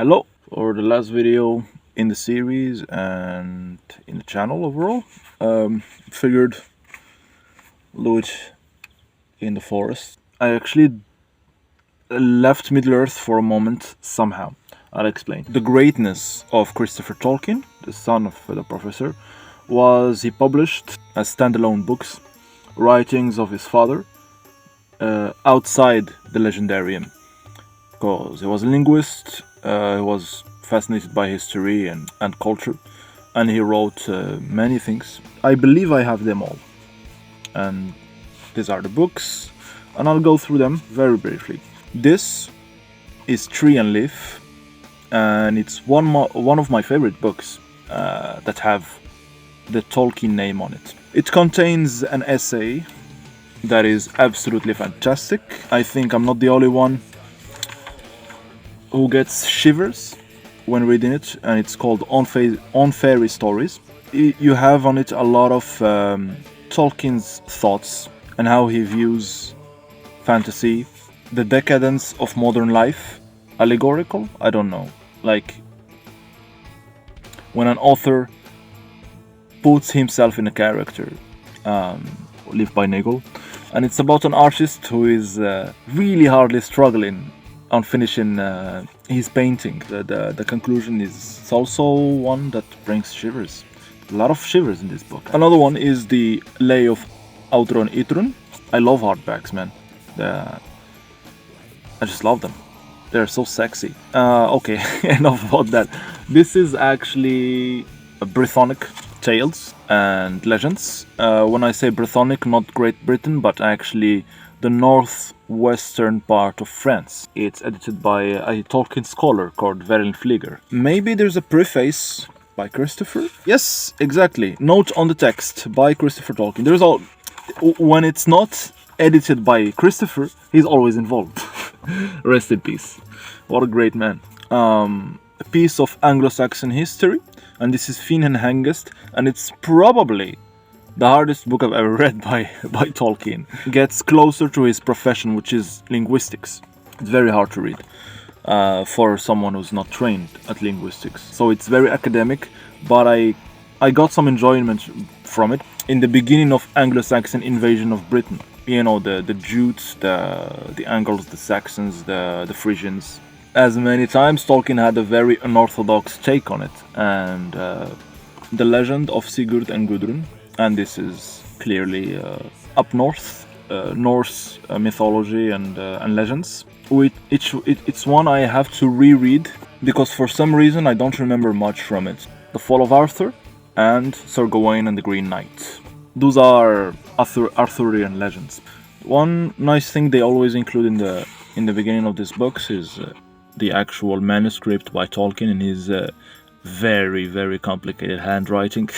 Hello! For the last video in the series and in the channel overall, figured do it in the forest. I actually left Middle-earth for a moment somehow. I'll explain. The greatness of Christopher Tolkien, the son of the professor, was he published as standalone books, writings of his father, outside the legendarium. Because he was a linguist, he was fascinated by history and culture, and he wrote many things. I believe I have them all. And these are the books, and I'll go through them very briefly. This is Tree and Leaf, and it's one of my favorite books that have the Tolkien name on it. It contains an essay that is absolutely fantastic. I think I'm not the only one who gets shivers when reading it, and it's called On Fairy Stories. You have on it a lot of Tolkien's thoughts and how he views fantasy, the decadence of modern life, allegorical, I don't know, like when an author puts himself in a character, Live by Nagel, and it's about an artist who is really hardly struggling on finishing his painting. The conclusion is also one that brings shivers. A lot of shivers in this book. Another one is the Lay of Audron Idrun. I love hardbacks, man. I just love them. They're so sexy. Okay, enough about that. This is actually Brythonic tales and legends. When I say Brythonic, not Great Britain, but actually the northwestern part of France. It's edited by a Tolkien scholar called Verlin Flieger. Maybe there's a preface by Christopher? Yes, exactly. Note on the text by Christopher Tolkien. There's all. When it's not edited by Christopher, he's always involved. Rest in peace. What a great man. A piece of Anglo-Saxon history, and this is Finn and Hengest, and it's probably the hardest book I've ever read by Tolkien. Gets closer to his profession, which is linguistics. It's very hard to read for someone who's not trained at linguistics. So it's very academic, but I got some enjoyment from it. In the beginning of Anglo-Saxon invasion of Britain, you know, the Jutes, the Angles, the Saxons, the Frisians. As many times, Tolkien had a very unorthodox take on it, and the legend of Sigurd and Gudrun. And this is clearly up north, Norse mythology and legends. It's one I have to reread because for some reason I don't remember much from it. The Fall of Arthur and Sir Gawain and the Green Knight. Those are Arthurian legends. One nice thing they always include in the beginning of these books is the actual manuscript by Tolkien in his very, very complicated handwriting.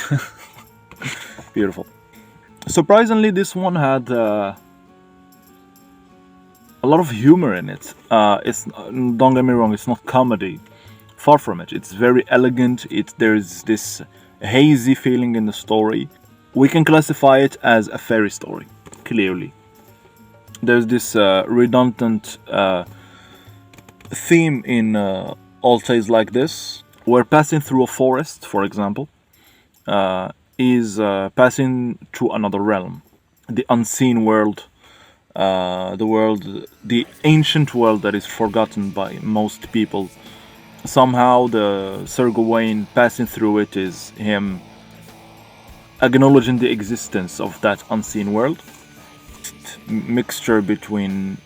Beautiful. Surprisingly, this one had a lot of humor in it. Don't get me wrong, it's not comedy. Far from it. It's very elegant. There's this hazy feeling in the story. We can classify it as a fairy story, clearly. There's this redundant theme in all tales like this, where passing through a forest, for example, is passing to another realm, the unseen world, the ancient world that is forgotten by most people. Somehow the Sir Gawain passing through it is him acknowledging the existence of that unseen world. Mixture between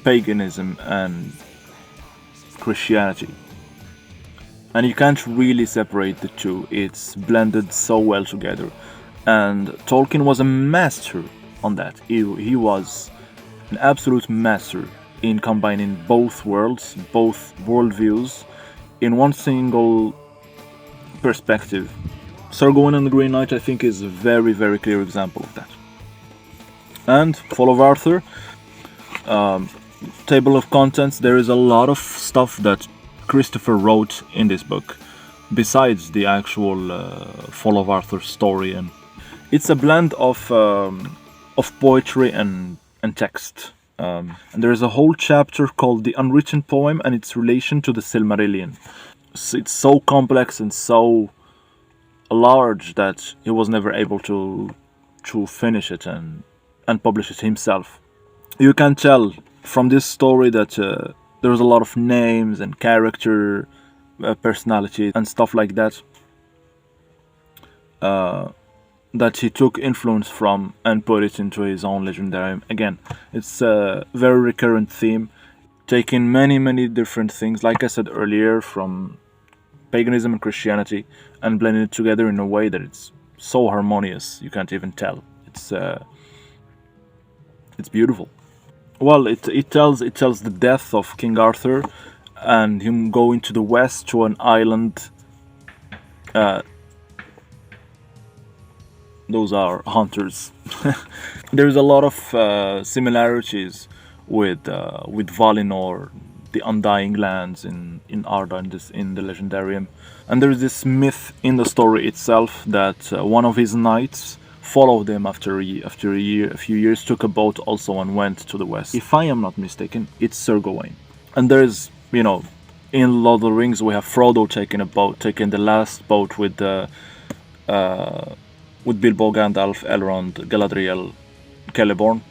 paganism and Christianity. And you can't really separate the two. It's blended so well together. And Tolkien was a master on that. He was an absolute master in combining both worlds, both worldviews, in one single perspective. Sir Gawain and the Green Knight, I think, is a very, very clear example of that. And Fall of Arthur, table of contents, there is a lot of stuff that Christopher wrote in this book, besides the actual Fall of Arthur story, and it's a blend of poetry and text. And there is a whole chapter called The Unwritten Poem and its relation to the Silmarillion. It's so complex and so large that he was never able to finish it and publish it himself. You can tell from this story that there's a lot of names and character, personality and stuff like that, that he took influence from and put it into his own legendarium. Again, it's a very recurrent theme, taking many different things, like I said earlier, from paganism and Christianity, and blending it together in a way that it's so harmonious you can't even tell. It's beautiful. Well, it tells the death of King Arthur and him going to the west to an island. Those are hunters. There's a lot of similarities with Valinor, the Undying Lands in Arda, in the Legendarium. And there's this myth in the story itself that one of his knights followed him after a few years, took a boat also and went to the west. If I am not mistaken, it's Sir Gawain. And there's, in Lord of the Rings we have Frodo taking the last boat with Bilbo, Gandalf, Elrond, Galadriel, Celeborn,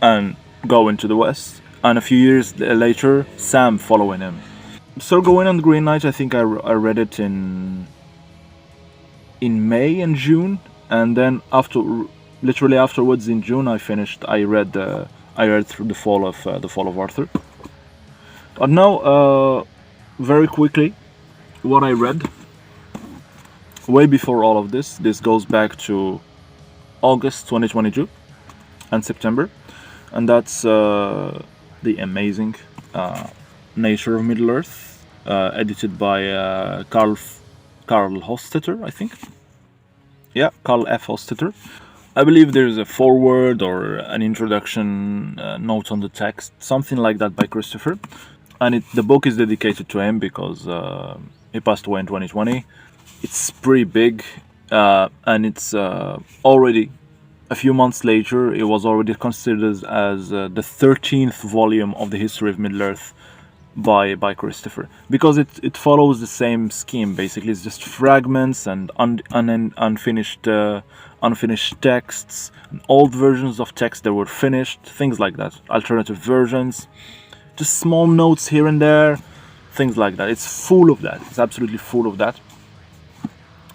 and going to the west. And a few years later, Sam following him. Sir Gawain and the Green Knight, I think I read it in May and June, and then literally afterwards in June, I read through the fall of Arthur. But now, very quickly, what I read way before all of this goes back to August 2022 and September, and that's the amazing Nature of Middle-earth, edited by Carl Hostetter, I think. Yeah, Carl F. Hostetter. I believe there's a foreword or an introduction note on the text, something like that, by Christopher. And the book is dedicated to him because he passed away in 2020. It's pretty big, and it's already, a few months later, it was already considered as the 13th volume of the history of Middle-earth by Christopher, because it follows the same scheme. Basically, it's just fragments and unfinished texts, and old versions of text that were finished, things like that, alternative versions, just small notes here and there, things like that. It's full of that. It's absolutely full of that,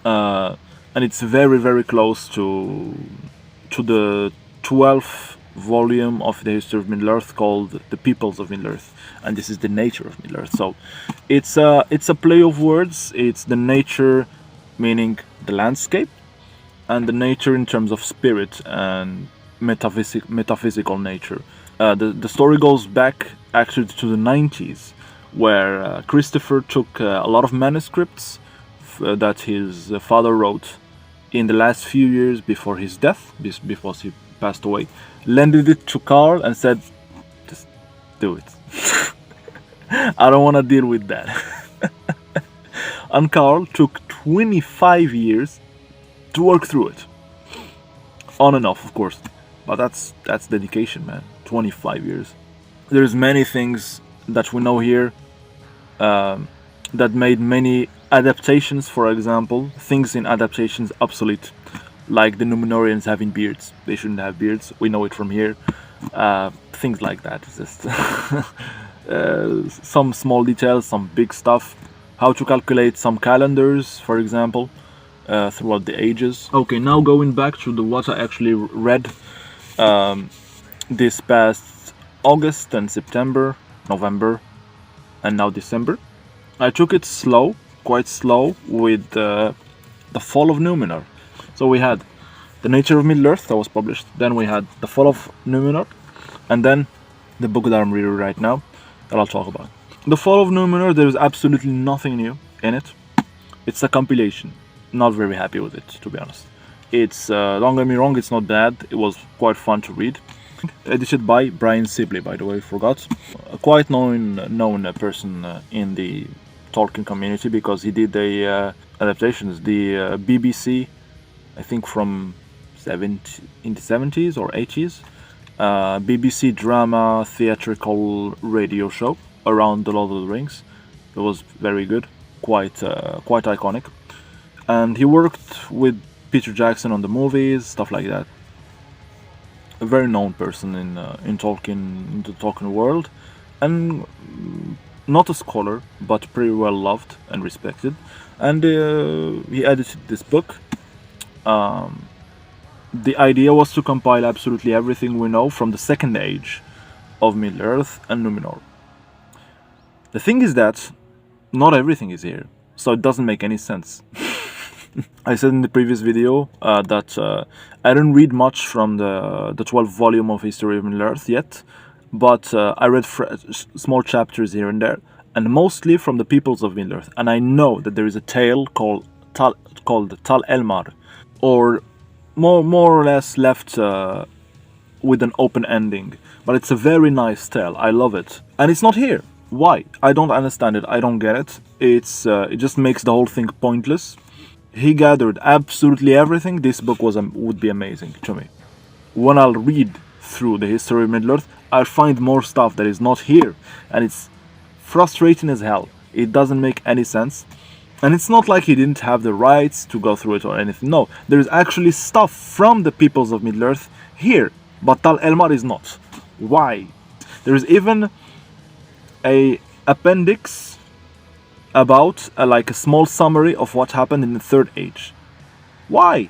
and it's very close to the 12th volume of the history of Middle-earth called The Peoples of Middle-earth, and this is the nature of Middle-earth. So it's a play of words. It's the nature meaning the landscape, and the nature in terms of spirit and metaphysical nature. The story goes back actually to the 90s, where Christopher took a lot of manuscripts that his father wrote in the last few years before his death, before he passed away, lended it to Carl and said, just do it. I don't want to deal with that. And Carl took 25 years to work through it. On and off, of course. But that's dedication, man. 25 years. There's many things that we know here that made many adaptations, for example, things in adaptations obsolete, like the Numenorians having beards. They shouldn't have beards. We know it from here. Things like that. It's just some small details, some big stuff. How to calculate some calendars, for example, throughout the ages. Okay, now going back to what I actually read this past August and September, November, and now December. I took it slow, quite slow, with the Fall of Numenor. So we had The Nature of Middle-earth that was published, then we had The Fall of Numenor, and then the book that I'm reading right now that I'll talk about. The Fall of Numenor, there is absolutely nothing new in it. It's a compilation. Not very happy with it, to be honest. It's, don't get me wrong, it's not bad. It was quite fun to read. Edited by Brian Sibley, by the way, forgot. A quite known person in the Tolkien community, because he did the adaptations. The BBC, I think from in the 70s or 80s, BBC drama theatrical radio show around the Lord of the Rings. It was very good, quite iconic. And he worked with Peter Jackson on the movies, stuff like that. A very known person in Tolkien, in the Tolkien world, and not a scholar, but pretty well loved and respected. And he edited this book. The idea was to compile absolutely everything we know from the Second Age of Middle-earth and Numenor. The thing is that not everything is here, so it doesn't make any sense. I said in the previous video that I didn't read much from the 12th volume of History of Middle-earth yet, but I read small chapters here and there, and mostly from the peoples of Middle-earth. And I know that there is a tale called Tal Elmar, or more or less left with an open ending. But it's a very nice tale. I love it, and it's not here. Why? I don't understand it. I don't get it. It just makes the whole thing pointless. He gathered absolutely everything. This book would be amazing to me. When I'll read through the history of Middle-earth, I'll find more stuff that is not here, and it's frustrating as hell. It doesn't make any sense, and it's not like he didn't have the rights to go through it or anything. No, there is actually stuff from the peoples of Middle-earth here, but Tal Elmar is not. Why? There is even a appendix about like a small summary of what happened in the Third Age. Why?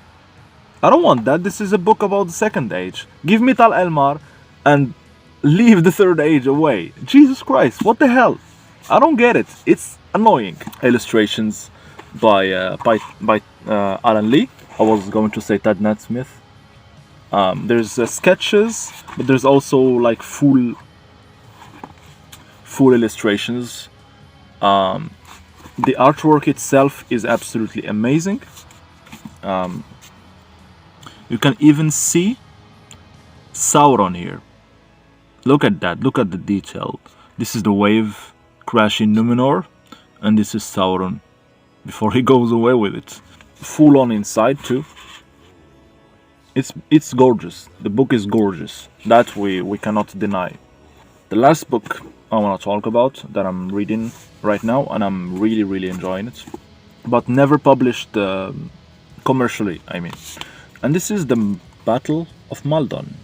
I don't want that. This is a book about the Second Age. Give me Tal Elmar and leave the Third Age away. Jesus Christ, what the hell? I don't get it. It's annoying. Illustrations by Alan Lee. I was going to say Ted Natsmith. There's sketches, but there's also like full illustrations. The artwork itself is absolutely amazing. You can even see Sauron here. Look at that. Look at the detail. This is the wave crashing Numenor, and this is Sauron before he goes away with it. Full on inside too. It's gorgeous. The book is gorgeous. That we cannot deny. The last book I want to talk about that I'm reading right now, and I'm really enjoying it, but never published commercially, I mean. And this is the Battle of Maldon,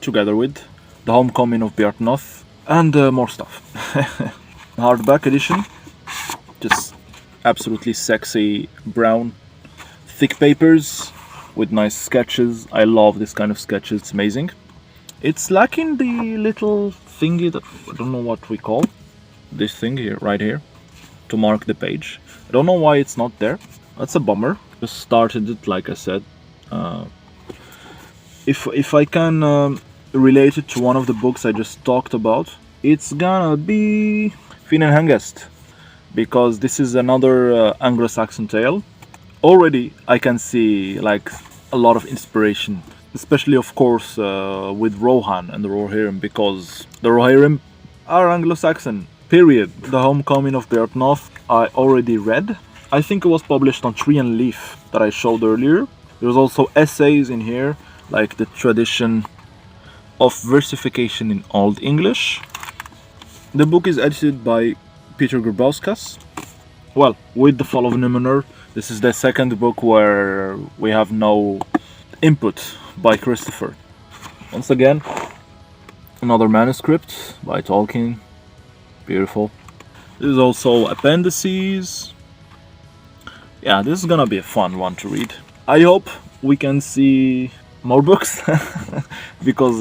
together with the Homecoming of Beartnoth and more stuff. Hardback edition, just absolutely sexy brown thick papers with nice sketches. I love this kind of sketches. It's amazing. It's lacking the little thingy that I don't know what we call this thing here, right here, to mark the page. I don't know why it's not there. That's a bummer. Just started it, like I said. If I can relate it to one of the books I just talked about, it's gonna be Finn and Hengest, because this is another Anglo-Saxon tale. Already I can see like a lot of inspiration, especially of course with Rohan and the Rohirrim, because the Rohirrim are Anglo-Saxon, period. The Homecoming of Beartnoth I already read. I think it was published on Tree and Leaf that I showed earlier. There's also essays in here, like the tradition of versification in Old English. The book is edited by Peter Grabowskas. Well, with The Fall of Numenor, this is the second book where we have no input by Christopher. Once again, another manuscript by Tolkien. Beautiful. This is also appendices. Yeah, this is gonna be a fun one to read. I hope we can see more books, because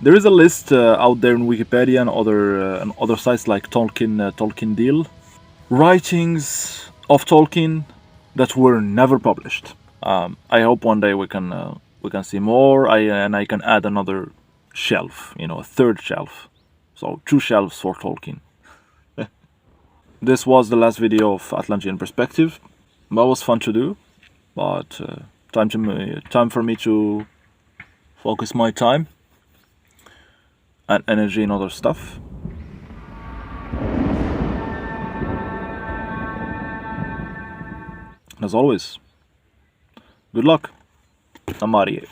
there is a list out there in Wikipedia and other sites like Tolkien Deal, writings of Tolkien that were never published. I hope one day we can see more. I can add another shelf, a third shelf, so 2 shelves for Tolkien. This was the last video of Atlantean Perspective. That was fun to do, but time for me to focus my time and energy in other stuff. As always, good luck. I'm out of here.